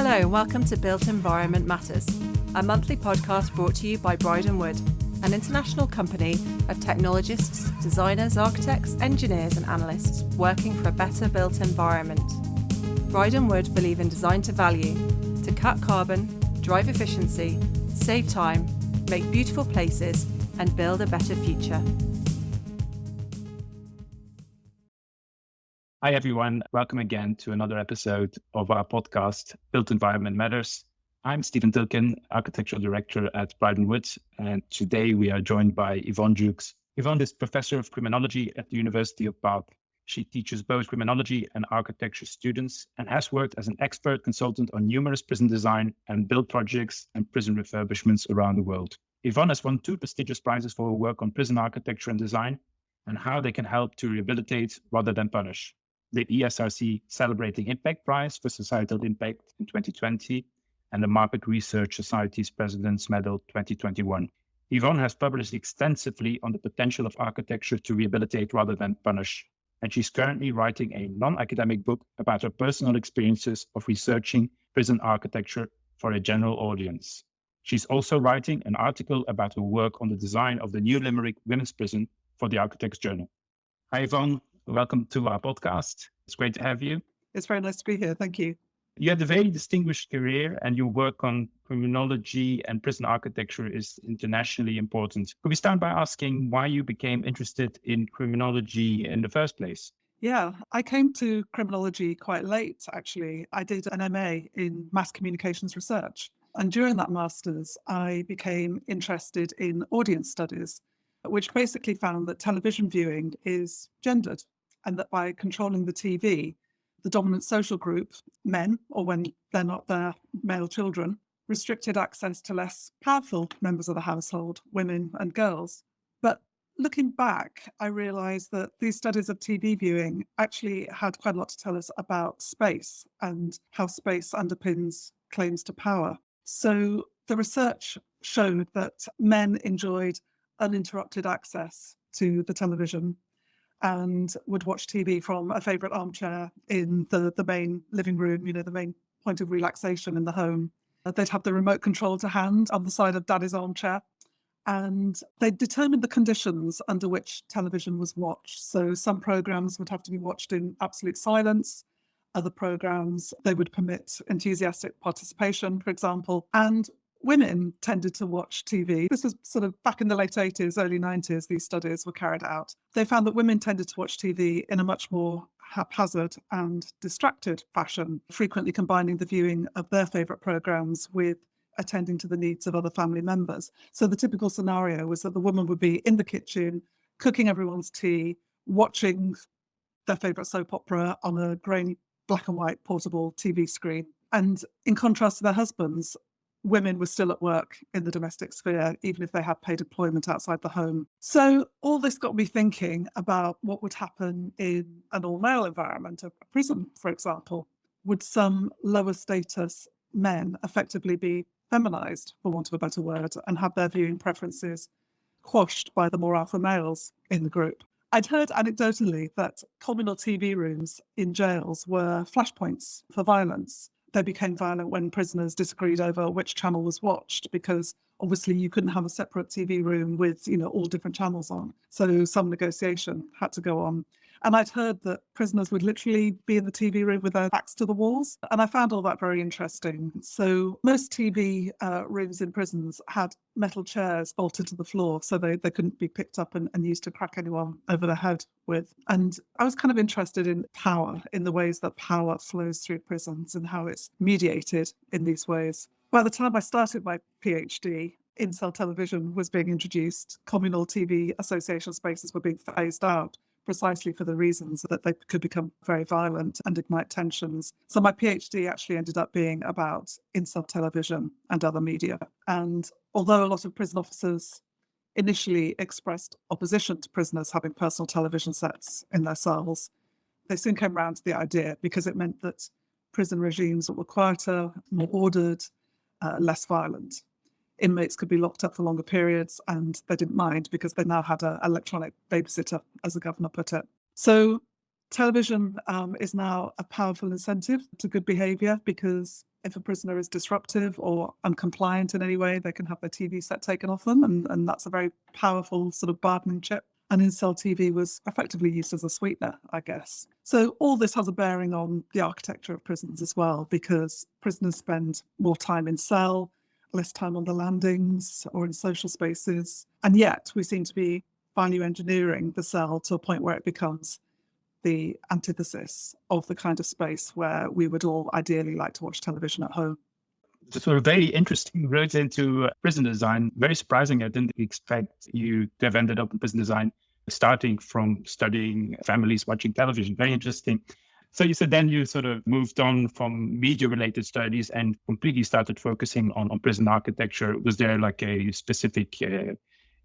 Hello and welcome to Built Environment Matters, a monthly podcast brought to you by Bryden, an international company of technologists, designers, architects, engineers and analysts working for a better built environment. Bryden believe in design to value, to cut carbon, drive efficiency, save time, make beautiful places and build a better future. Hi, everyone. Welcome again to another episode of our podcast, Built Environment Matters. I'm Steven Tilken, Architecture Director at Bryden, and today we are joined by Yvonne Jewkes. Yvonne is Professor of Criminology at the University of Bath. She teaches both criminology and architecture students and has worked as an expert consultant on numerous prison design and build projects and prison refurbishments around the world. Yvonne has won 2 prestigious prizes for her work on prison architecture and design and how they can help to rehabilitate rather than punish. The ESRC Celebrating Impact Prize for Societal Impact in 2020, and the Market Research Society's President's Medal 2021. Yvonne has published extensively on the potential of architecture to rehabilitate rather than punish, and she's currently writing a non-academic book about her personal experiences of researching prison architecture for a general audience. She's also writing an article about her work on the design of the new Limerick Women's Prison for the Architects Journal. Hi, Yvonne. Welcome to our podcast. It's great to have you. It's very nice to be here. Thank you. You had a very distinguished career and your work on criminology and prison architecture is internationally important. Could we start by asking why you became interested in criminology in the first place? Yeah, I came to criminology quite late, actually. I did an MA in mass communications research. And during that master's, I became interested in audience studies, which basically found that television viewing is gendered, and that by controlling the TV, the dominant social group, men, or when they're not their male children, restricted access to less powerful members of the household, women and girls. But looking back, I realised that these studies of TV viewing actually had quite a lot to tell us about space and how space underpins claims to power. So the research showed that men enjoyed uninterrupted access to the television and would watch TV from a favourite armchair in the main living room, the main point of relaxation in the home. They'd have the remote control to hand on the side of daddy's armchair, and they determined the conditions under which television was watched. So some programmes would have to be watched in absolute silence. Other programmes, they would permit enthusiastic participation, for example, and women tended to watch TV. This was sort of back in the late 80s, early 90s, these studies were carried out. They found that women tended to watch TV in a much more haphazard and distracted fashion, frequently combining the viewing of their favourite programmes with attending to the needs of other family members. So the typical scenario was that the woman would be in the kitchen, cooking everyone's tea, watching their favourite soap opera on a grainy black and white portable TV screen. And in contrast to their husbands, women were still at work in the domestic sphere, even if they had paid employment outside the home. So all this got me thinking about what would happen in an all-male environment, a prison, for example. Would some lower status men effectively be feminized, for want of a better word, and have their viewing preferences quashed by the more alpha males in the group? I'd heard anecdotally that communal TV rooms in jails were flashpoints for violence. They became violent when prisoners disagreed over which channel was watched, because obviously you couldn't have a separate TV room with, all different channels on. So some negotiation had to go on. And I'd heard that prisoners would literally be in the TV room with their backs to the walls. And I found all that very interesting. So most TV rooms in prisons had metal chairs bolted to the floor so they couldn't be picked up and used to crack anyone over the head with. And I was kind of interested in power, in the ways that power flows through prisons and how it's mediated in these ways. By the time I started my PhD, in-cell television was being introduced. Communal TV association spaces were being phased out, precisely for the reasons that they could become very violent and ignite tensions. So my PhD actually ended up being about in-cell television and other media. And although a lot of prison officers initially expressed opposition to prisoners having personal television sets in their cells, they soon came around to the idea because it meant that prison regimes were quieter, more ordered, less violent. Inmates could be locked up for longer periods and they didn't mind because they now had an electronic babysitter, as the governor put it. So Television is now a powerful incentive to good behaviour, because if a prisoner is disruptive or uncompliant in any way, they can have their TV set taken off them, and that's a very powerful sort of bargaining chip. And in-cell TV was effectively used as a sweetener, I guess. So all this has a bearing on the architecture of prisons as well, because prisoners spend more time in cell, less time on the landings or in social spaces. And yet we seem to be value engineering the cell to a point where it becomes the antithesis of the kind of space where we would all ideally like to watch television at home. Sort of very interesting route into prison design. Very surprising. I didn't expect you to have ended up in prison design, starting from studying families watching television. Very interesting. So you said then you sort of moved on from media-related studies and completely started focusing on prison architecture. Was there like a specific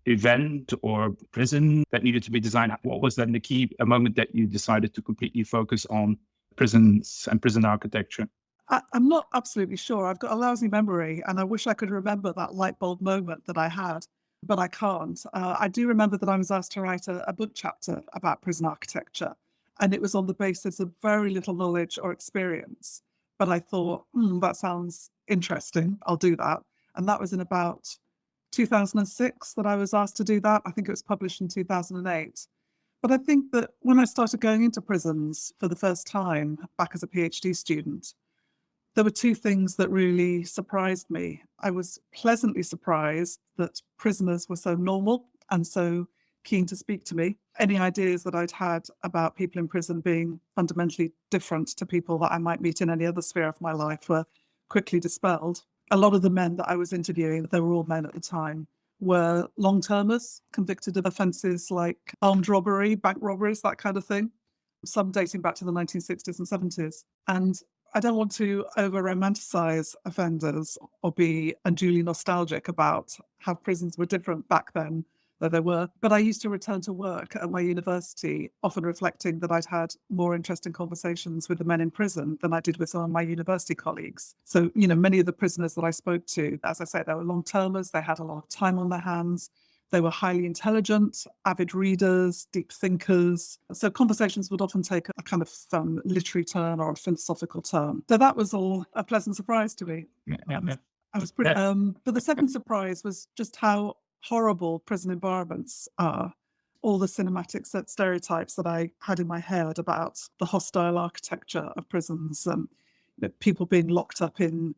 event or prison that needed to be designed? What was then the key moment that you decided to completely focus on prisons and prison architecture? I'm not absolutely sure. I've got a lousy memory, and I wish I could remember that light bulb moment that I had, but I can't. I do remember that I was asked to write a book chapter about prison architecture, and it was on the basis of very little knowledge or experience. But I thought, that sounds interesting. I'll do that. And that was in about 2006 that I was asked to do that. I think it was published in 2008. But I think that when I started going into prisons for the first time back as a PhD student, there were two things that really surprised me. I was pleasantly surprised that prisoners were so normal and so keen to speak to me. Any ideas that I'd had about people in prison being fundamentally different to people that I might meet in any other sphere of my life were quickly dispelled. A lot of the men that I was interviewing, they were all men at the time, were long-termers, convicted of offences like armed robbery, bank robberies, that kind of thing, some dating back to the 1960s and 70s. And I don't want to over-romanticize offenders or be unduly nostalgic about how prisons were different back then, though they were. But I used to return to work at my university, often reflecting that I'd had more interesting conversations with the men in prison than I did with some of my university colleagues. So, many of the prisoners that I spoke to, as I say, they were long-termers, they had a lot of time on their hands. They were highly intelligent, avid readers, deep thinkers. So conversations would often take a kind of literary turn or a philosophical turn. So that was all a pleasant surprise to me. I was pretty. But the second surprise was just how horrible prison environments are. All the cinematic stereotypes that I had in my head about the hostile architecture of prisons, people being locked up in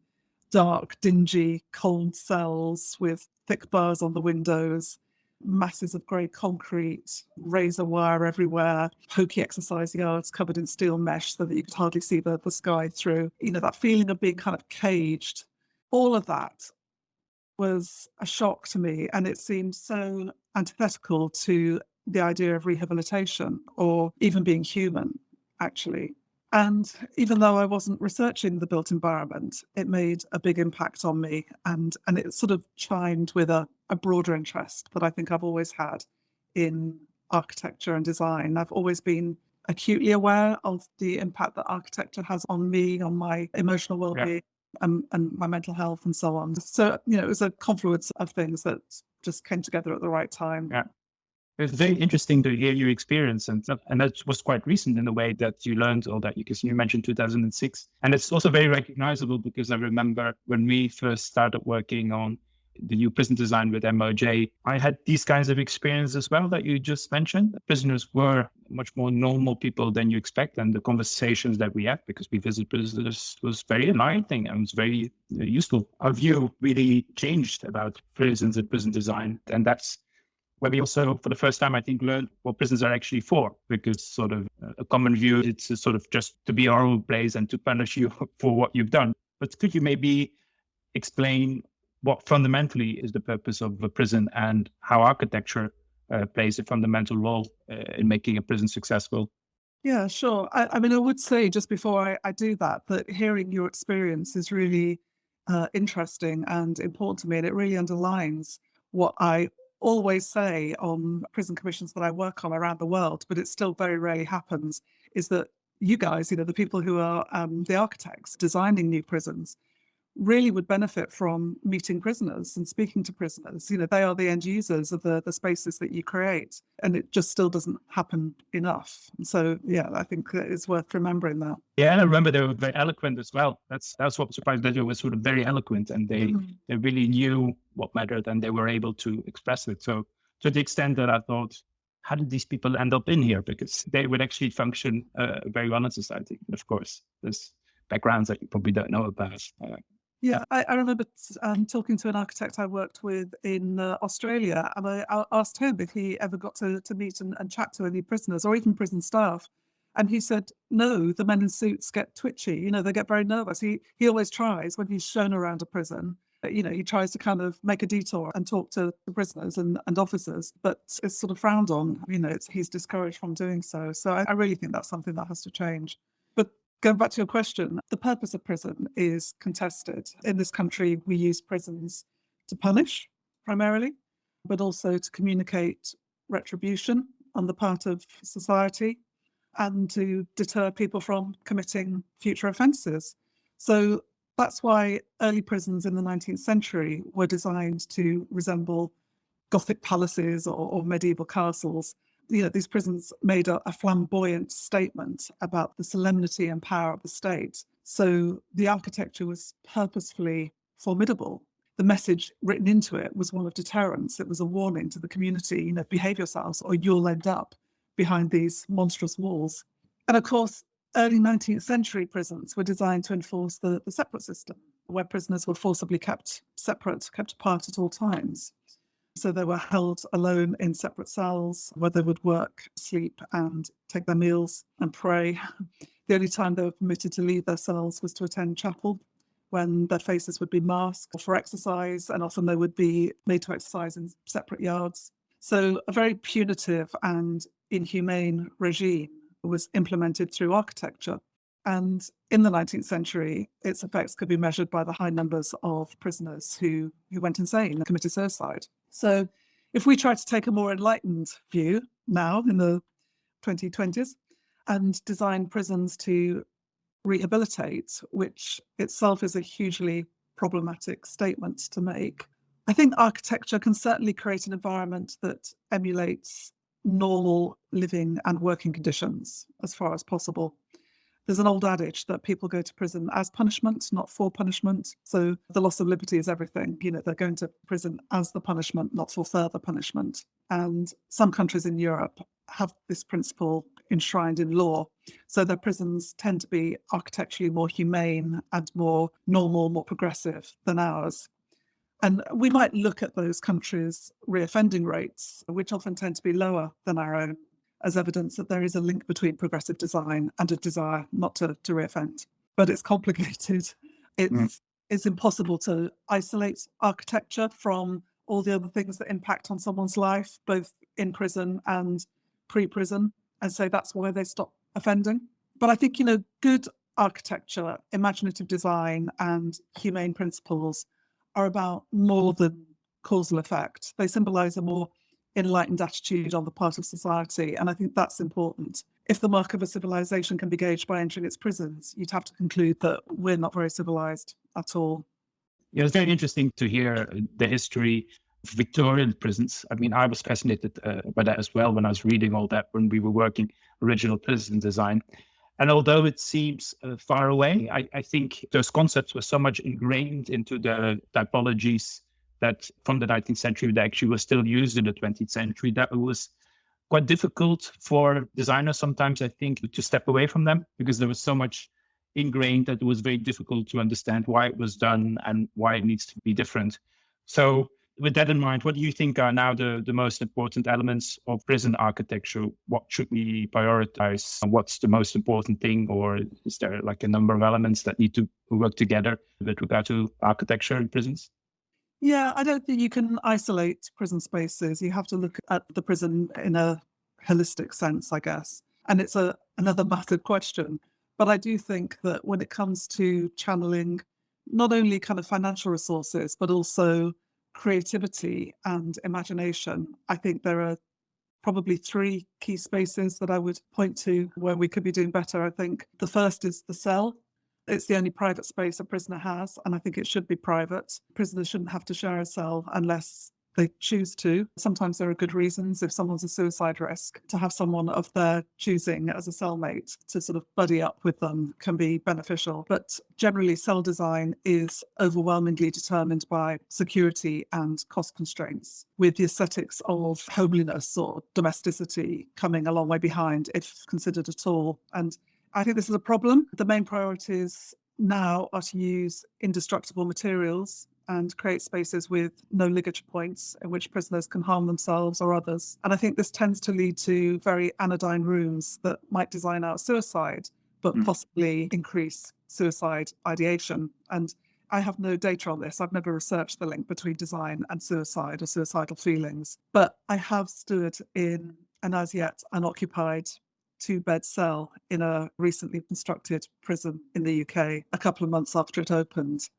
dark, dingy, cold cells with thick bars on the windows, masses of grey concrete, razor wire everywhere, pokey exercise yards covered in steel mesh so that you could hardly see the sky through. That feeling of being kind of caged. All of that was a shock to me, and it seemed so antithetical to the idea of rehabilitation or even being human, actually. And even though I wasn't researching the built environment, it made a big impact on me, and it sort of chimed with a broader interest that I think I've always had in architecture and design. I've always been acutely aware of the impact that architecture has on me, on my emotional well-being, and my mental health and so on. So, it was a confluence of things that just came together at the right time. Yeah. It's very interesting to hear your experience, and that was quite recent in the way that you learned all that. Because you mentioned 2006, and it's also very recognizable because I remember when we first started working on the new prison design with MOJ, I had these kinds of experiences as well that you just mentioned. Prisoners were much more normal people than you expect, and the conversations that we had, because we visited prisoners, was very enlightening and was very useful. Our view really changed about prisons and prison design, and that's where we also, for the first time, I think, learned what prisons are actually for, because sort of a common view, it's sort of just to be a horrible place and to punish you for what you've done. But could you maybe explain what fundamentally is the purpose of a prison and how architecture plays a fundamental role in making a prison successful? Yeah, sure. I mean, I would say just before I do that hearing your experience is really interesting and important to me, and it really underlines what I always say on prison commissions that I work on around the world, but it still very rarely happens, is that you guys, the people who are the architects designing new prisons, really would benefit from meeting prisoners and speaking to prisoners. They are the end users of the spaces that you create, and it just still doesn't happen enough. So, yeah, I think it's worth remembering that. Yeah, and I remember they were very eloquent as well. That's what surprised, that they were sort of very eloquent, and they really knew what mattered, and they were able to express it. So to the extent that I thought, how did these people end up in here? Because they would actually function very well in society. And of course, there's backgrounds that you probably don't know about. Yeah, I remember talking to an architect I worked with in Australia, and I asked him if he ever got to meet and chat to any prisoners or even prison staff. And he said, no, the men in suits get twitchy. They get very nervous. He always tries, when he's shown around a prison, he tries to kind of make a detour and talk to the prisoners and officers, but it's sort of frowned on. He's discouraged from doing so. So I really think that's something that has to change. But going back to your question, the purpose of prison is contested. In this country, we use prisons to punish primarily, but also to communicate retribution on the part of society and to deter people from committing future offences. So that's why early prisons in the 19th century were designed to resemble Gothic palaces or medieval castles. These prisons made a flamboyant statement about the solemnity and power of the state. So the architecture was purposefully formidable. The message written into it was one of deterrence. It was a warning to the community, behave yourselves or you'll end up behind these monstrous walls. And of course, early 19th century prisons were designed to enforce the separate system, where prisoners were forcibly kept separate, kept apart at all times. So they were held alone in separate cells where they would work, sleep, and take their meals and pray. The only time they were permitted to leave their cells was to attend chapel, when their faces would be masked for exercise, and often they would be made to exercise in separate yards. So a very punitive and inhumane regime was implemented through architecture. And in the 19th century, its effects could be measured by the high numbers of prisoners who went insane and committed suicide. So if we try to take a more enlightened view now in the 2020s and design prisons to rehabilitate, which itself is a hugely problematic statement to make, I think architecture can certainly create an environment that emulates normal living and working conditions as far as possible. There's an old adage that people go to prison as punishment, not for punishment. So the loss of liberty is everything. They're going to prison as the punishment, not for further punishment. And some countries in Europe have this principle enshrined in law. So their prisons tend to be architecturally more humane and more normal, more progressive than ours. And we might look at those countries' reoffending rates, which often tend to be lower than our own, as evidence that there is a link between progressive design and a desire not to reoffend. But it's complicated. It's impossible to isolate architecture from all the other things that impact on someone's life, both in prison and pre-prison, and say that's why they stop offending. But I think, good architecture, imaginative design, and humane principles are about more than causal effect. They symbolise a more enlightened attitude on the part of society, and I think that's important. If the mark of a civilization can be gauged by entering its prisons, you'd have to conclude that we're not very civilized at all. Yeah, it's very interesting to hear the history of Victorian prisons. I mean, I was fascinated by that as well when I was reading all that when we were working original prison design. And although it seems far away, I think those concepts were so much ingrained into the typologies that from the 19th century that actually was still used in the 20th century, that it was quite difficult for designers sometimes, I think, to step away from them, because there was so much ingrained that it was very difficult to understand why it was done and why it needs to be different. So with that in mind, what do you think are now the most important elements of prison architecture? What should we prioritize? What's the most important thing? Or is there like a number of elements that need to work together with regard to architecture in prisons? Yeah, I don't think you can isolate prison spaces. You have to look at the prison in a holistic sense, I guess. And it's another massive question. But I do think that when it comes to channeling not only kind of financial resources, but also creativity and imagination, I think there are probably three key spaces that I would point to where we could be doing better. I think the first is the cell. It's the only private space a prisoner has, and I think it should be private. Prisoners shouldn't have to share a cell unless they choose to. Sometimes there are good reasons, if someone's a suicide risk, to have someone of their choosing as a cellmate to sort of buddy up with them can be beneficial. But generally, cell design is overwhelmingly determined by security and cost constraints, with the aesthetics of homeliness or domesticity coming a long way behind, if considered at all. And I think this is a problem. The main priorities now are to use indestructible materials and create spaces with no ligature points in which prisoners can harm themselves or others. And I think this tends to lead to very anodyne rooms that might design out suicide, but possibly increase suicide ideation. And I have no data on this. I've never researched the link between design and suicide or suicidal feelings, but I have stood in an as yet unoccupied 2-bed cell in a recently constructed prison in the UK a couple of months after it opened.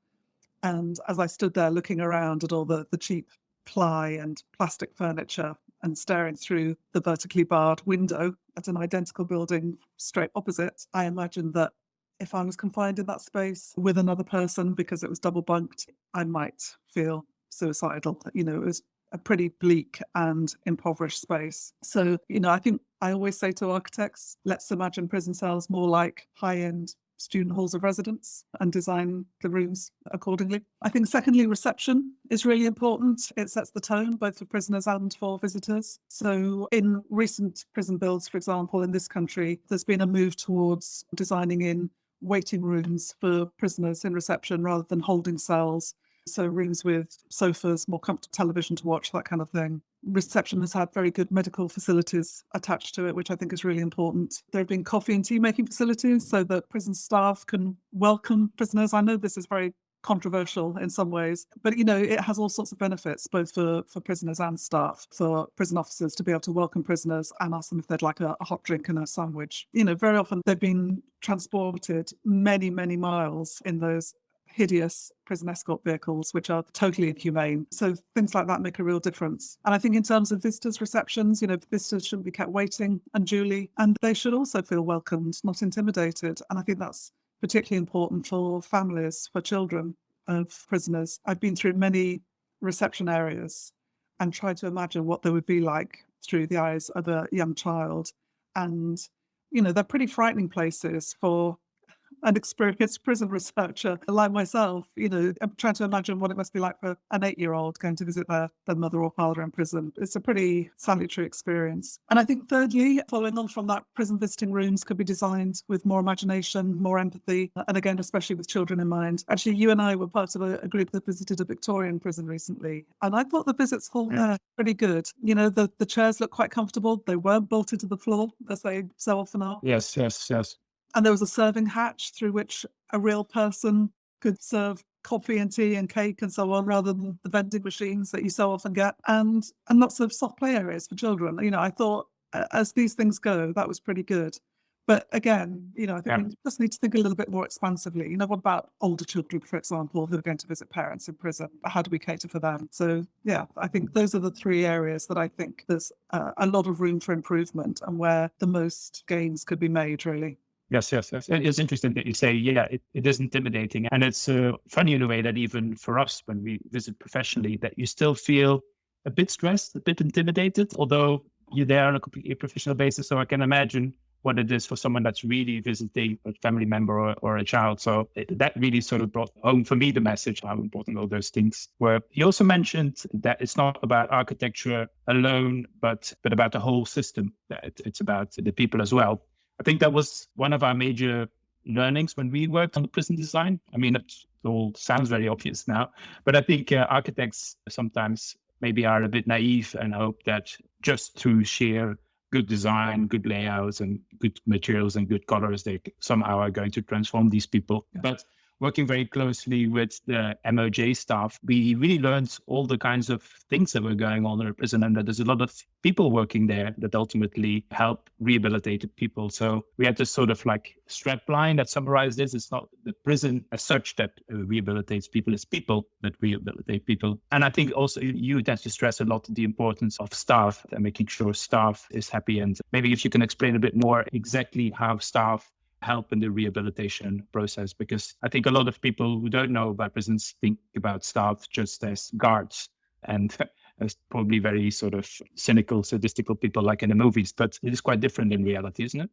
And as I stood there looking around at all the cheap ply and plastic furniture and staring through the vertically barred window at an identical building straight opposite, I imagined that if I was confined in that space with another person because it was double bunked, I might feel suicidal. It was a pretty bleak and impoverished space. So, I think I always say to architects, let's imagine prison cells more like high-end student halls of residence and design the rooms accordingly. I think secondly, reception is really important. It sets the tone both for prisoners and for visitors. So in recent prison builds, for example, in this country, there's been a move towards designing in waiting rooms for prisoners in reception rather than holding cells. So rooms with sofas, more comfortable television to watch, that kind of thing. Reception has had very good medical facilities attached to it, which I think is really important. There have been coffee and tea making facilities so that prison staff can welcome prisoners. I know this is very controversial in some ways, but it has all sorts of benefits, both for prisoners and staff, for prison officers to be able to welcome prisoners and ask them if they'd like a hot drink and a sandwich. Very often they've been transported many, many miles in those hideous prison escort vehicles, which are totally inhumane. So things like that make a real difference. And I think in terms of visitors' receptions, visitors shouldn't be kept waiting unduly, and they should also feel welcomed, not intimidated. And I think that's particularly important for families, for children of prisoners. I've been through many reception areas and tried to imagine what they would be like through the eyes of a young child. And, they're pretty frightening places for an experienced prison researcher like myself. I'm trying to imagine what it must be like for an 8-year-old going to visit their mother or father in prison. It's a pretty salutary experience. And I think thirdly, following on from that, prison visiting rooms could be designed with more imagination, more empathy, and again, especially with children in mind. Actually, you and I were part of a group that visited a Victorian prison recently, and I thought the visits hall there pretty good. The chairs looked quite comfortable. They weren't bolted to the floor, as they so often are. Yes. And there was a serving hatch through which a real person could serve coffee and tea and cake and so on, rather than the vending machines that you so often get, and lots of soft play areas for children. I thought as these things go, that was pretty good. But again, I think we just need to think a little bit more expansively. What about older children, for example, who are going to visit parents in prison? How do we cater for them? So, I think those are the 3 areas that I think there's a lot of room for improvement and where the most gains could be made, really. Yes. It's interesting that you say, it is intimidating. And it's funny in a way that even for us, when we visit professionally, that you still feel a bit stressed, a bit intimidated, although you're there on a completely professional basis. So I can imagine what it is for someone that's really visiting a family member or a child. So that really sort of brought home for me the message, how important all those things were. You also mentioned that it's not about architecture alone, but about the whole system, that it's about the people as well. I think that was one of our major learnings when we worked on the prison design. I mean, it all sounds very obvious now, but I think architects sometimes maybe are a bit naive and hope that just through sheer good design, good layouts, and good materials and good colors, they somehow are going to transform these people. Yeah. But working very closely with the MOJ staff, we really learned all the kinds of things that were going on in a prison, and that there's a lot of people working there that ultimately help rehabilitated people. So we had this sort of like strap line that summarized this. It's not the prison as such that rehabilitates people, it's people that rehabilitate people. And I think also you tend to stress a lot the importance of staff and making sure staff is happy. And maybe if you can explain a bit more exactly how staff help in the rehabilitation process? Because I think a lot of people who don't know about prisons think about staff just as guards and as probably very sort of cynical, sadistical people like in the movies, but it is quite different in reality, isn't it?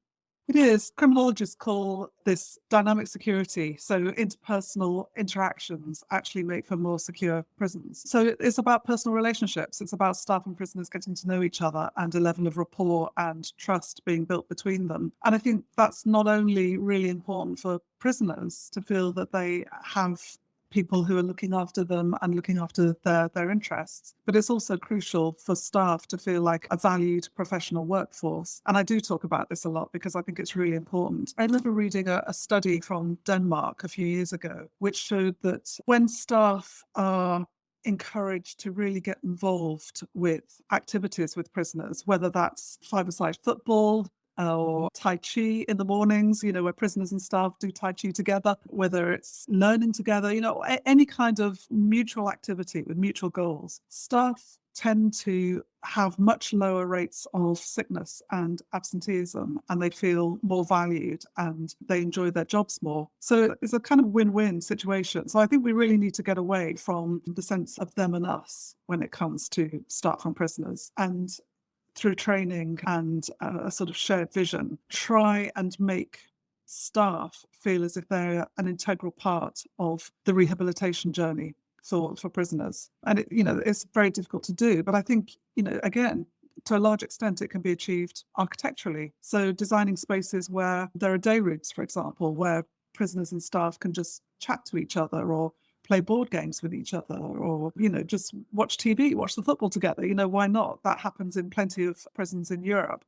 It is. Criminologists call this dynamic security. So interpersonal interactions actually make for more secure prisons. So it's about personal relationships. It's about staff and prisoners getting to know each other and a level of rapport and trust being built between them. And I think that's not only really important for prisoners to feel that they have people who are looking after them and looking after their interests. But it's also crucial for staff to feel like a valued professional workforce. And I do talk about this a lot because I think it's really important. I remember reading a study from Denmark a few years ago, which showed that when staff are encouraged to really get involved with activities with prisoners, whether that's five-a-side football, or Tai Chi in the mornings, where prisoners and staff do Tai Chi together, whether it's learning together, any kind of mutual activity with mutual goals. Staff tend to have much lower rates of sickness and absenteeism, and they feel more valued and they enjoy their jobs more. So it's a kind of win-win situation. So I think we really need to get away from the sense of them and us when it comes to staff and prisoners, and through training and a sort of shared vision, try and make staff feel as if they're an integral part of the rehabilitation journey for prisoners. And it's very difficult to do, but I think, again, to a large extent, it can be achieved architecturally. So designing spaces where there are day rooms, for example, where prisoners and staff can just chat to each other or play board games with each other, or, just watch TV, watch the football together. Why not? That happens in plenty of prisons in Europe.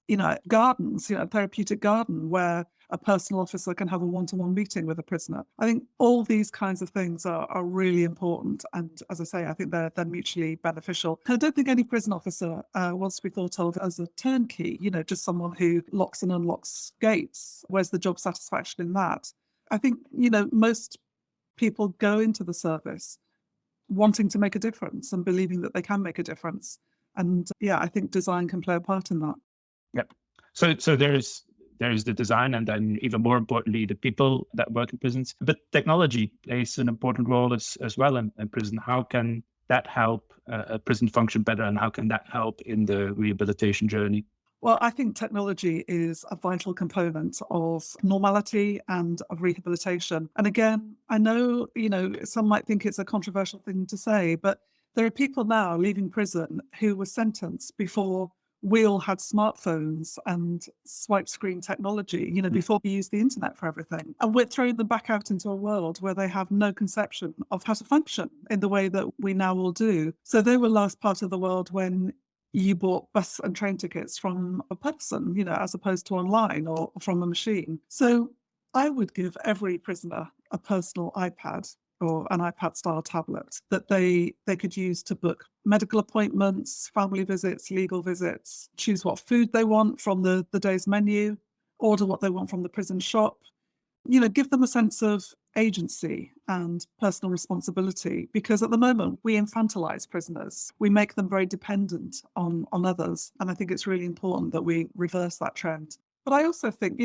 Gardens, a therapeutic garden where a personal officer can have a one-to-one meeting with a prisoner. I think all these kinds of things are really important. And as I say, I think they're mutually beneficial. I don't think any prison officer wants to be thought of as a turnkey, just someone who locks and unlocks gates. Where's the job satisfaction in that? I think, most people go into the service wanting to make a difference and believing that they can make a difference. And I think design can play a part in that. Yep. So there's the design, and then even more importantly, the people that work in prisons. But technology plays an important role as well in prison. How can that help a prison function better, and how can that help in the rehabilitation journey? Well, I think technology is a vital component of normality and of rehabilitation. And again, I know, some might think it's a controversial thing to say, but there are people now leaving prison who were sentenced before we all had smartphones and swipe screen technology, before we used the internet for everything. And we're throwing them back out into a world where they have no conception of how to function in the way that we now all do. So they were last part of the world when you bought bus and train tickets from a person, as opposed to online or from a machine. So I would give every prisoner a personal iPad or an iPad-style tablet that they could use to book medical appointments, family visits, legal visits, choose what food they want from the day's menu, order what they want from the prison shop. Give them a sense of agency and personal responsibility, because at the moment we infantilize prisoners. We make them very dependent on others. And I think it's really important that we reverse that trend. But I also think,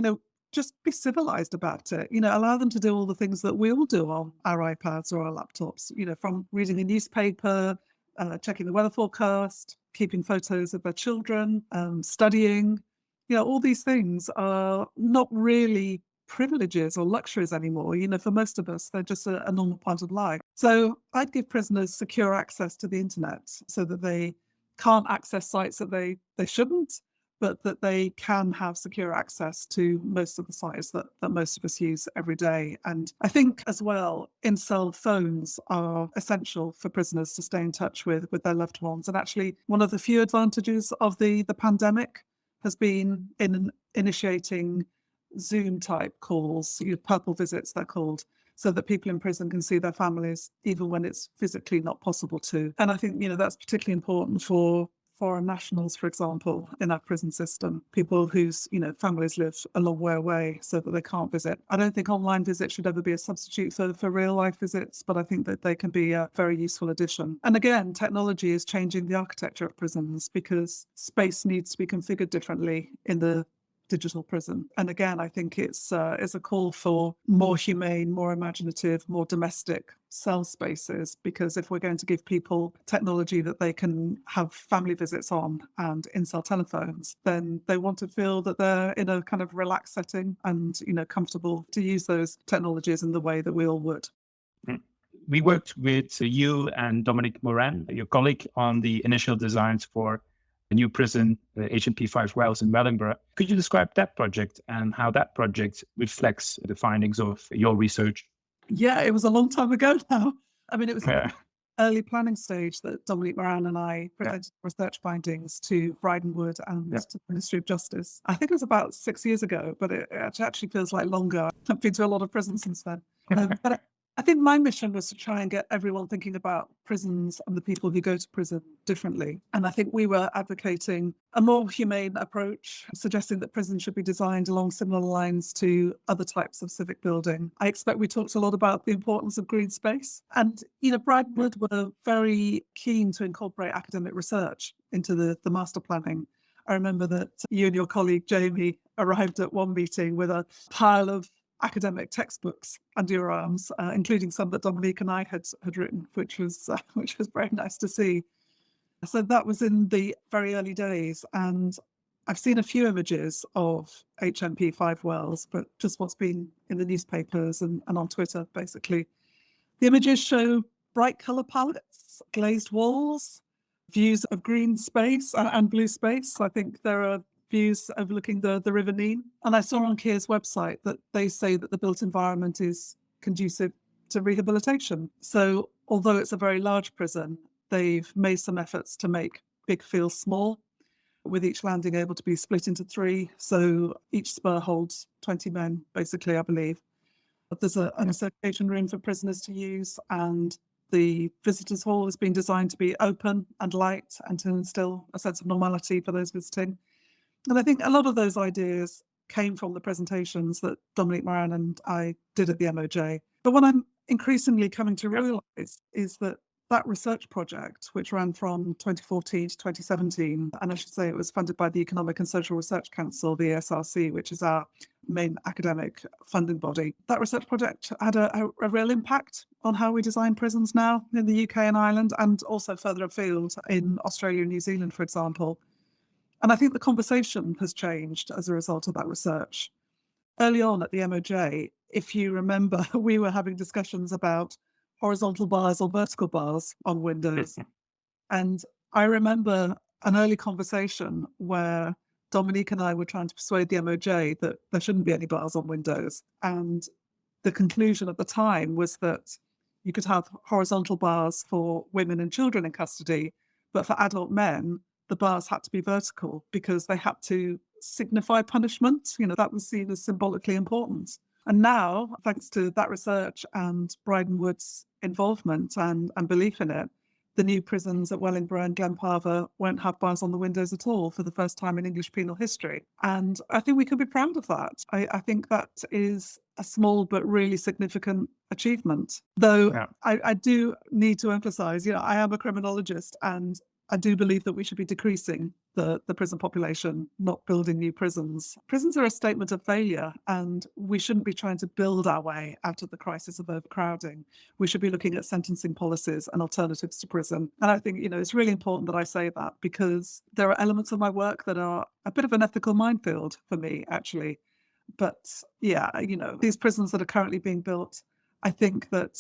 just be civilized about it. Allow them to do all the things that we all do on our iPads or our laptops, from reading a newspaper, checking the weather forecast, keeping photos of their children, studying. All these things are not really privileges or luxuries anymore. For most of us, they're just a normal part of life. So I'd give prisoners secure access to the internet so that they can't access sites that they shouldn't, but that they can have secure access to most of the sites that most of us use every day. And I think as well, in-cell phones are essential for prisoners to stay in touch with their loved ones. And actually, one of the few advantages of the pandemic has been in initiating Zoom type calls, purple visits they're called, so that people in prison can see their families even when it's physically not possible to. And I think, that's particularly important for foreign nationals, for example, in our prison system, people whose, families live a long way away so that they can't visit. I don't think online visits should ever be a substitute for real life visits, but I think that they can be a very useful addition. And again, technology is changing the architecture of prisons because space needs to be configured differently in the digital prison. And again, I think it's a call for more humane, more imaginative, more domestic cell spaces, because if we're going to give people technology that they can have family visits on and in-cell telephones, then they want to feel that they're in a kind of relaxed setting and, comfortable to use those technologies in the way that we all would. We worked with you and Dominique Morin, your colleague, on the initial designs for a new prison, the HMP 5 Wells in Wellingborough. Could you describe that project and how that project reflects the findings of your research? Yeah, it was a long time ago now. I mean, it was early planning stage that Dominique Morin and I presented research findings to Bryden and to the Ministry of Justice. I think it was about 6 years ago, but it actually feels like longer. I've been to a lot of prisons since then. But I think my mission was to try and get everyone thinking about prisons and the people who go to prison differently. And I think we were advocating a more humane approach, suggesting that prisons should be designed along similar lines to other types of civic building. I expect we talked a lot about the importance of green space. And, Bryden were very keen to incorporate academic research into the master planning. I remember that you and your colleague Jamie arrived at one meeting with a pile of academic textbooks under your arms, including some that Dominique and I had written, which was very nice to see. So that was in the very early days, and I've seen a few images of HMP 5 Wells, but just what's been in the newspapers and on Twitter, basically. The images show bright colour palettes, glazed walls, views of green space and blue space. I think there are views overlooking the River Nene. And I saw on Keir's website that they say that the built environment is conducive to rehabilitation. So although it's a very large prison, they've made some efforts to make big feel small, with each landing able to be split into 3. So each spur holds 20 men, basically, I believe. But there's an association room for prisoners to use, and the visitors' hall has been designed to be open and light and to instill a sense of normality for those visiting. And I think a lot of those ideas came from the presentations that Dominique Morin and I did at the MOJ. But what I'm increasingly coming to realise is that research project, which ran from 2014 to 2017, and I should say it was funded by the Economic and Social Research Council, the ESRC, which is our main academic funding body. That research project had a real impact on how we design prisons now in the UK and Ireland, and also further afield in Australia and New Zealand, for example. And I think the conversation has changed as a result of that research. Early on at the MOJ, if you remember, we were having discussions about horizontal bars or vertical bars on windows. And I remember an early conversation where Dominique and I were trying to persuade the MOJ that there shouldn't be any bars on windows. And the conclusion at the time was that you could have horizontal bars for women and children in custody, but for adult men, the bars had to be vertical because they had to signify punishment. That was seen as symbolically important. And now, thanks to that research and Bryden Wood's involvement and belief in it, the new prisons at Wellingborough and Glenparva won't have bars on the windows at all for the first time in English penal history. And I think we can be proud of that. I think that is a small but really significant achievement. Though I do need to emphasise, I am a criminologist, and I do believe that we should be decreasing the prison population, not building new prisons. Prisons are a statement of failure, and we shouldn't be trying to build our way out of the crisis of overcrowding. We should be looking at sentencing policies and alternatives to prison. And I think, it's really important that I say that, because there are elements of my work that are a bit of an ethical minefield for me, actually. But these prisons that are currently being built, I think that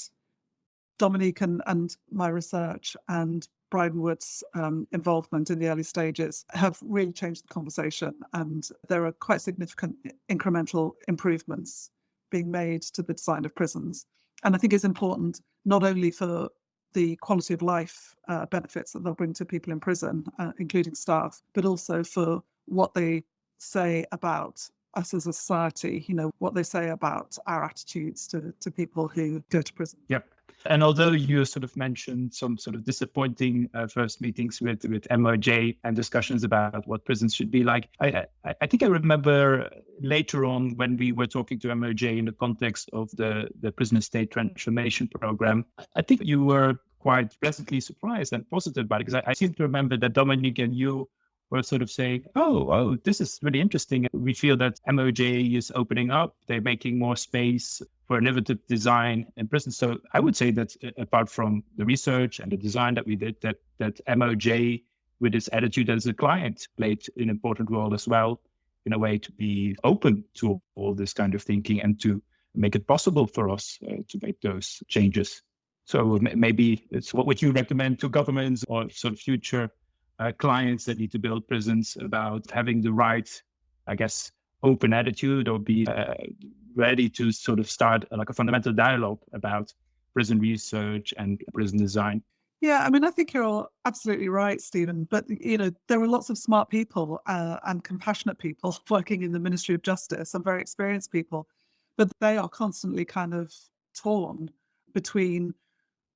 Dominique and my research and Bryden Wood's involvement in the early stages have really changed the conversation, and there are quite significant incremental improvements being made to the design of prisons. And I think it's important not only for the quality of life benefits that they'll bring to people in prison, including staff, but also for what they say about us as a society, what they say about our attitudes to people who go to prison. Yep. And although you sort of mentioned some sort of disappointing first meetings with MOJ and discussions about what prisons should be like, I think I remember later on when we were talking to MOJ in the context of the prison estate transformation program, I think you were quite pleasantly surprised and positive about it, because I seem to remember that Dominique and you were sort of saying, oh, this is really interesting. We feel that MOJ is opening up. They're making more space for innovative design in prison. So I would say that apart from the research and the design that we did, that MOJ with its attitude as a client played an important role as well, in a way to be open to all this kind of thinking and to make it possible for us to make those changes. So maybe it's what would you recommend to governments or sort of future clients that need to build prisons about having the right, I guess, open attitude or be ready to sort of start like a fundamental dialogue about prison research and prison design? Yeah, I mean, I think you're absolutely right, Stephen. But, there are lots of smart people and compassionate people working in the Ministry of Justice and very experienced people, but they are constantly kind of torn between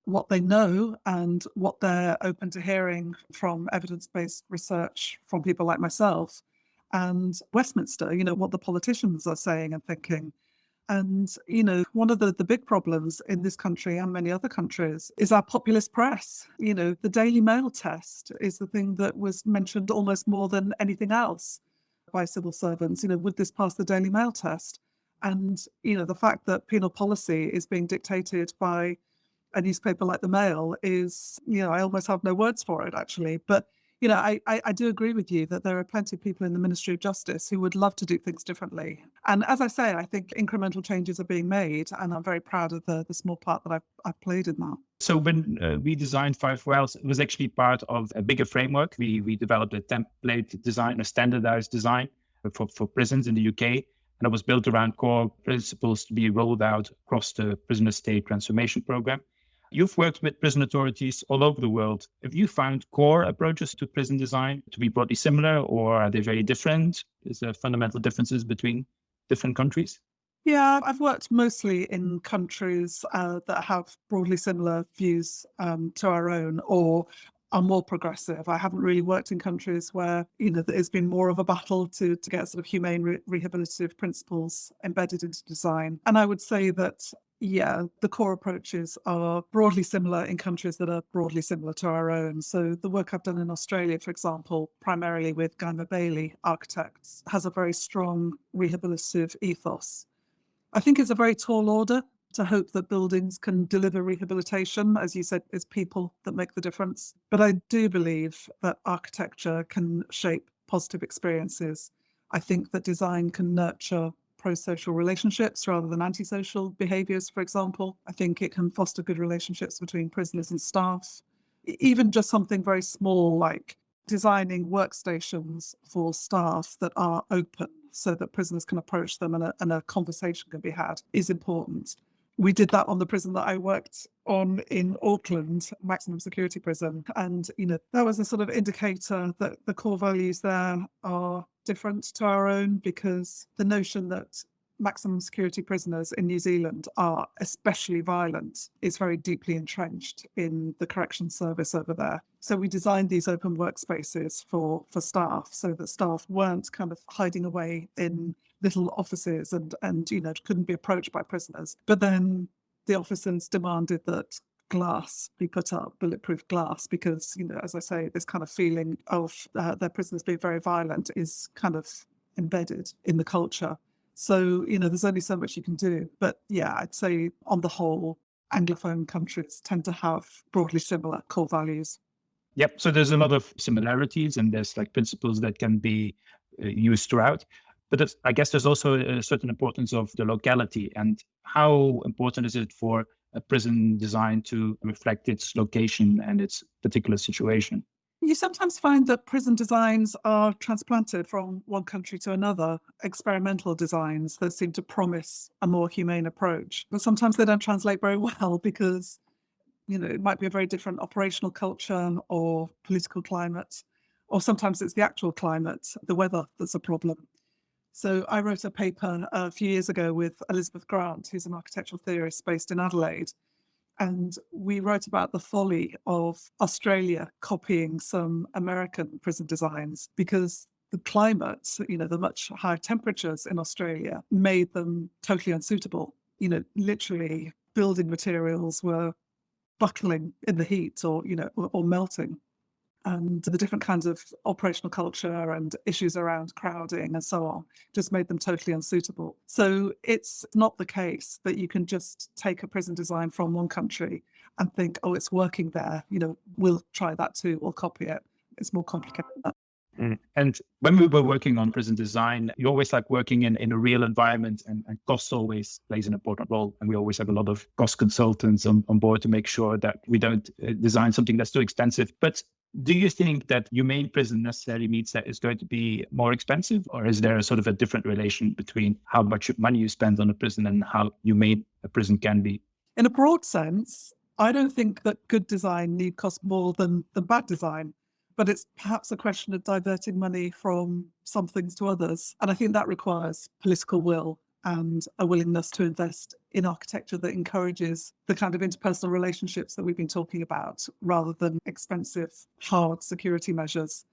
what they know and what they're open to hearing from evidence-based research from people like myself and Westminster, what the politicians are saying and thinking. And, one of the big problems in this country and many other countries is our populist press. The Daily Mail test is the thing that was mentioned almost more than anything else by civil servants. Would this pass the Daily Mail test? And, the fact that penal policy is being dictated by a newspaper like the Mail is, I almost have no words for it, actually. But, I do agree with you that there are plenty of people in the Ministry of Justice who would love to do things differently. And as I say, I think incremental changes are being made, and I'm very proud of the small part that I've played in that. So when we designed Five Wells, it was actually part of a bigger framework. We developed a template design, a standardized design for prisons in the UK. And it was built around core principles to be rolled out across the prison estate transformation program. You've worked with prison authorities all over the world. Have you found core approaches to prison design to be broadly similar, or are they very different? Is there fundamental differences between different countries? Yeah, I've worked mostly in countries that have broadly similar views to our own or are more progressive. I haven't really worked in countries where, it's been more of a battle to get sort of humane rehabilitative principles embedded into design. And I would say that, yeah, the core approaches are broadly similar in countries that are broadly similar to our own. So the work I've done in Australia, for example, primarily with Guymer Bailey architects, has a very strong rehabilitative ethos. I think it's a very tall order to hope that buildings can deliver rehabilitation. As you said, it's people that make the difference. But I do believe that architecture can shape positive experiences. I think that design can nurture pro-social relationships rather than antisocial behaviours, for example. I think it can foster good relationships between prisoners and staff. Even just something very small like designing workstations for staff that are open so that prisoners can approach them and a conversation can be had is important. We did that on the prison that I worked on in Auckland, maximum security prison. And, that was a sort of indicator that the core values there are different to our own, because the notion that maximum security prisoners in New Zealand are especially violent is very deeply entrenched in the corrections service over there. So we designed these open workspaces for staff so that staff weren't kind of hiding away in little offices and couldn't be approached by prisoners. But then the officers demanded that glass be put up, bulletproof glass, because, as I say, this kind of feeling of their prisoners being very violent is kind of embedded in the culture. So, there's only so much you can do. But yeah, I'd say on the whole, Anglophone countries tend to have broadly similar core values. Yep. So there's a lot of similarities and there's like principles that can be used throughout. But I guess there's also a certain importance of the locality. And how important is it for a prison design to reflect its location and its particular situation? You sometimes find that prison designs are transplanted from one country to another, experimental designs that seem to promise a more humane approach. But sometimes they don't translate very well because, it might be a very different operational culture or political climate, or sometimes it's the actual climate, the weather that's a problem. So I wrote a paper a few years ago with Elizabeth Grant, who's an architectural theorist based in Adelaide. And we wrote about the folly of Australia copying some American prison designs because the climate, the much higher temperatures in Australia made them totally unsuitable. Literally building materials were buckling in the heat or melting. and the different kinds of operational culture and issues around crowding and so on just made them totally unsuitable. So it's not the case that you can just take a prison design from one country and think, oh, it's working there, we'll try that too, we'll copy it. It's more complicated than that. And when we were working on prison design, you always like working in a real environment, and cost always plays an important role. And we always have a lot of cost consultants on board to make sure that we don't design something that's too expensive. But do you think that humane prison necessarily means that it's going to be more expensive, or is there a sort of a different relation between how much money you spend on a prison and how humane a prison can be? In a broad sense, I don't think that good design need cost more than the bad design. But it's perhaps a question of diverting money from some things to others. And I think that requires political will and a willingness to invest in architecture that encourages the kind of interpersonal relationships that we've been talking about, rather than expensive, hard security measures.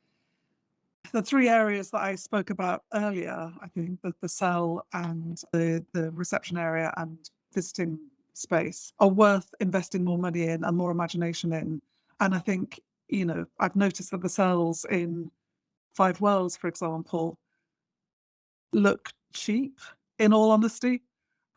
The three areas that I spoke about earlier, I think the cell and the reception area and visiting space, are worth investing more money in and more imagination in. And I think, I've noticed that the cells in Five Wells, for example, look cheap, in all honesty.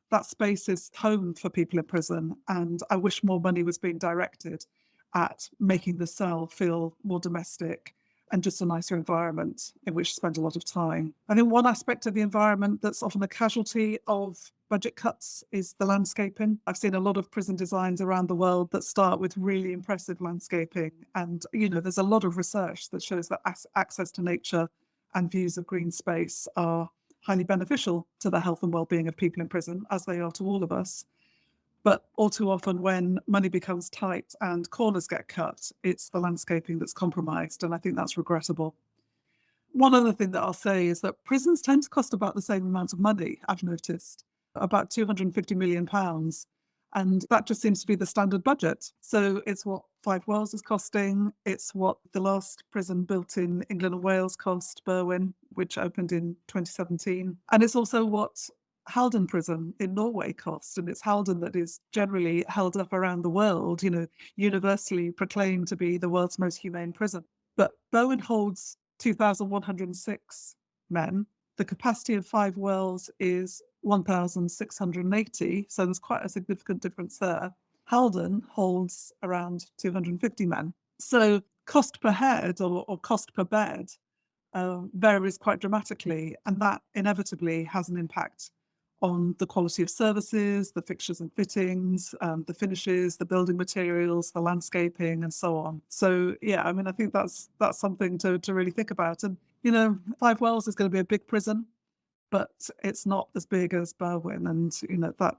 That space is home for people in prison, and I wish more money was being directed at making the cell feel more domestic and just a nicer environment in which to spend a lot of time. I think one aspect of the environment that's often a casualty of budget cuts is the landscaping. I've seen a lot of prison designs around the world that start with really impressive landscaping. And, there's a lot of research that shows that access to nature and views of green space are highly beneficial to the health and well-being of people in prison, as they are to all of us. But all too often, when money becomes tight and corners get cut, it's the landscaping that's compromised, and I think that's regrettable. One other thing that I'll say is that prisons tend to cost about the same amount of money, I've noticed, about £250 million, and that just seems to be the standard budget. So it's what Five Wells is costing, it's what the last prison built in England and Wales cost, Berwyn, which opened in 2017, and it's also what Halden prison in Norway cost, and it's Halden that is generally held up around the world, universally proclaimed to be the world's most humane prison. But Berwyn holds 2,106 men. The capacity of Five Wells is 1,680, so there's quite a significant difference there. Halden holds around 250 men. So cost per head or cost per bed varies quite dramatically, and that inevitably has an impact on the quality of services, the fixtures and fittings, the finishes, the building materials, the landscaping, and so on. So yeah, I think that's something to really think about. And Five Wells is going to be a big prison, but it's not as big as Berwyn, and that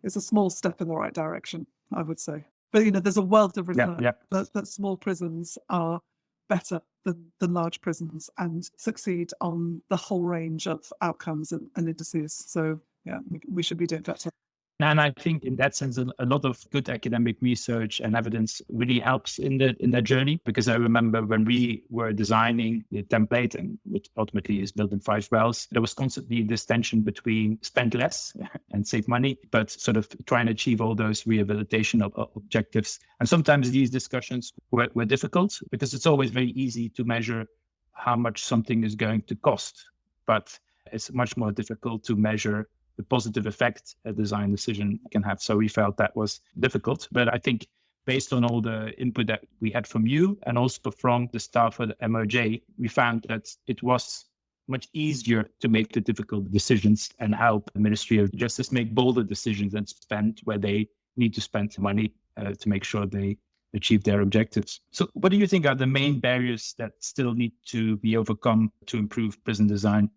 is a small step in the right direction, I would say. But there's a wealth of research that small prisons are better than large prisons and succeed on the whole range of outcomes and indices. So yeah, we should be doing better. And I think in that sense, a lot of good academic research and evidence really helps in that journey, because I remember when we were designing the template, and which ultimately is built in Five Wells, there was constantly this tension between spend less and save money, but sort of try and achieve all those rehabilitation objectives. And sometimes these discussions were difficult, because it's always very easy to measure how much something is going to cost, but it's much more difficult to measure the positive effect a design decision can have. So we felt that was difficult. But I think based on all the input that we had from you and also from the staff at the MOJ, we found that it was much easier to make the difficult decisions and help the Ministry of Justice make bolder decisions and spend where they need to spend money to make sure they achieve their objectives. So what do you think are the main barriers that still need to be overcome to improve prison design?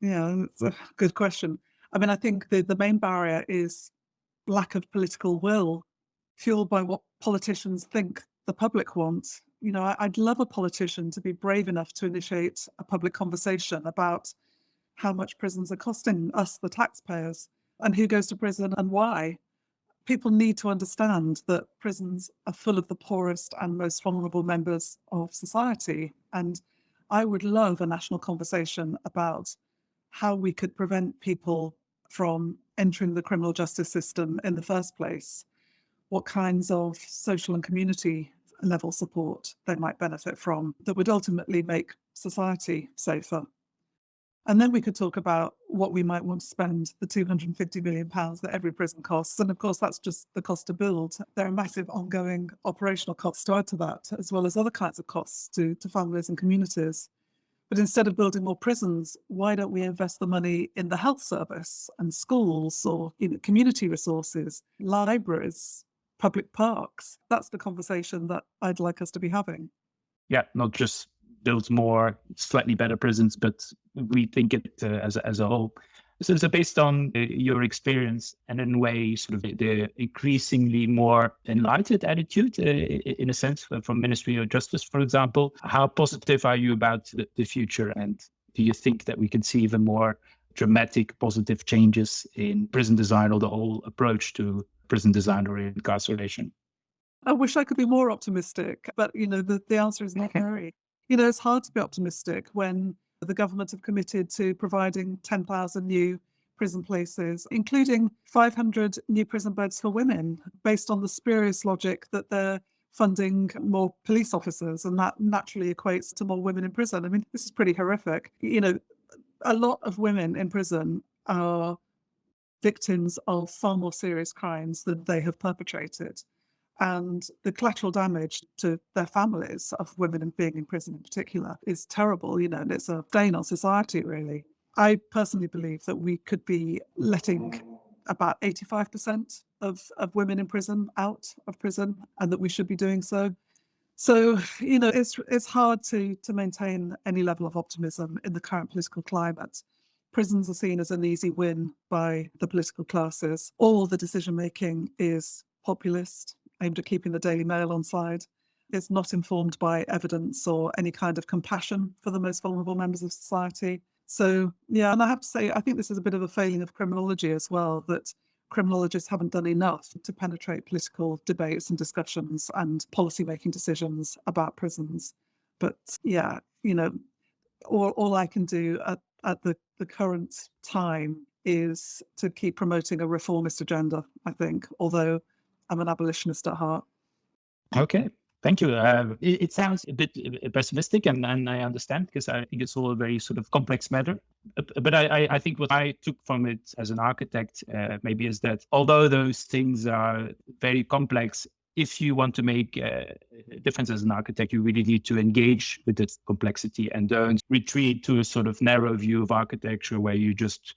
Yeah, it's a good question. I think the main barrier is lack of political will, fueled by what politicians think the public wants. I'd love a politician to be brave enough to initiate a public conversation about how much prisons are costing us, the taxpayers, and who goes to prison and why. People need to understand that prisons are full of the poorest and most vulnerable members of society. And I would love a national conversation about how we could prevent people from entering the criminal justice system in the first place, what kinds of social and community level support they might benefit from that would ultimately make society safer. And then we could talk about what we might want to spend the £250 million that every prison costs. And of course, that's just the cost to build. There are massive ongoing operational costs to add to that, as well as other kinds of costs to families and communities. But instead of building more prisons, why don't we invest the money in the health service and schools or community resources, libraries, public parks? That's the conversation that I'd like us to be having. Yeah, not just build more slightly better prisons, but rethink it as a whole. So based on your experience and in a way, sort of the increasingly more enlightened attitude, in a sense, from Ministry of Justice, for example, how positive are you about the future? And do you think that we can see even more dramatic positive changes in prison design or the whole approach to prison design or incarceration? I wish I could be more optimistic, but the answer is not very. It's hard to be optimistic when the government have committed to providing 10,000 new prison places, including 500 new prison beds for women, based on the spurious logic that they're funding more police officers, and that naturally equates to more women in prison. I mean, this is pretty horrific. A lot of women in prison are victims of far more serious crimes than they have perpetrated. And the collateral damage to their families of women being in prison in particular is terrible, and it's a stain on society, really. I personally believe that we could be letting about 85% of women in prison out of prison, and that we should be doing so. So, it's hard to maintain any level of optimism in the current political climate. Prisons are seen as an easy win by the political classes. All the decision-making is populist, aimed at keeping the Daily Mail on side. It's not informed by evidence or any kind of compassion for the most vulnerable members of society. So, yeah, and I have to say, I think this is a bit of a failing of criminology as well, that criminologists haven't done enough to penetrate political debates and discussions and policy-making decisions about prisons. But yeah, all I can do at the current time is to keep promoting a reformist agenda, I think, although I'm an abolitionist at heart. Okay, thank you. It sounds a bit pessimistic, and I understand, because I think it's all a very sort of complex matter. But I think what I took from it as an architect maybe is that although those things are very complex, if you want to make a difference as an architect, you really need to engage with this complexity and don't retreat to a sort of narrow view of architecture where you just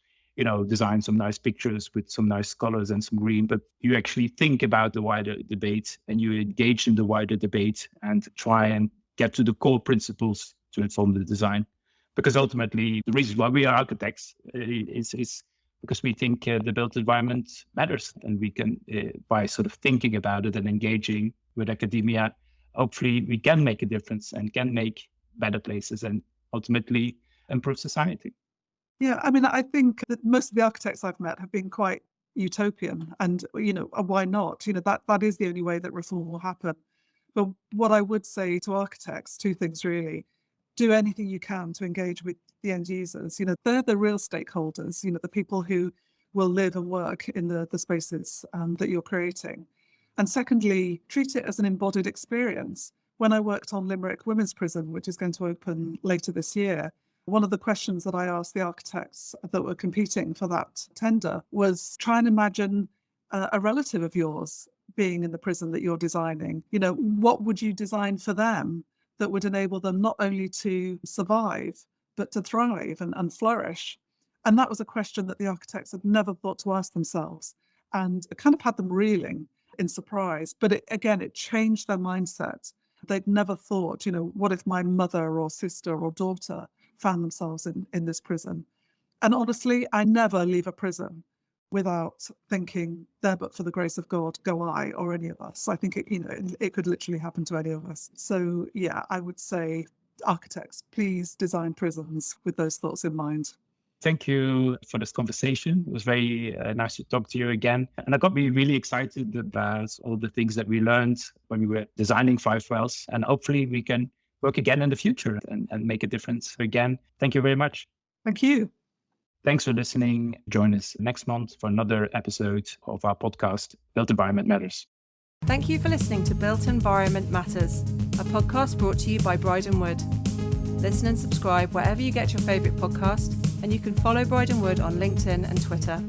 design some nice pictures with some nice colors and some green, but you actually think about the wider debate and you engage in the wider debate and try and get to the core principles to inform the design. Because ultimately, the reason why we are architects is because we think the built environment matters, and we can, by sort of thinking about it and engaging with academia, hopefully we can make a difference and can make better places and ultimately improve society. Yeah, I mean, I think that most of the architects I've met have been quite utopian, and why not? That is the only way that reform will happen. But what I would say to architects, two things really: do anything you can to engage with the end users. They're the real stakeholders. The people who will live and work in the spaces that you're creating. And secondly, treat it as an embodied experience. When I worked on Limerick Women's Prison, which is going to open later this year, one of the questions that I asked the architects that were competing for that tender was try and imagine a relative of yours being in the prison that you're designing. What would you design for them that would enable them not only to survive, but to thrive and flourish? And that was a question that the architects had never thought to ask themselves. And it kind of had them reeling in surprise. But it changed their mindset. They'd never thought, what if my mother or sister or daughter found themselves in this prison? And honestly, I never leave a prison without thinking, there but for the grace of God go I, or any of us. I think it could literally happen to any of us. So yeah, I would say, architects, please design prisons with those thoughts in mind. Thank you for this conversation. It was very nice to talk to you again. And I got me really excited about all the things that we learned when we were designing Five Wells. And hopefully we can work again in the future and make a difference again. Thank you very much. Thank you. Thanks for listening. Join us next month for another episode of our podcast, Built Environment Matters. Thank you for listening to Built Environment Matters, a podcast brought to you by Bryden Wood. Listen and subscribe wherever you get your favourite podcast, and you can follow Bryden Wood on LinkedIn and Twitter.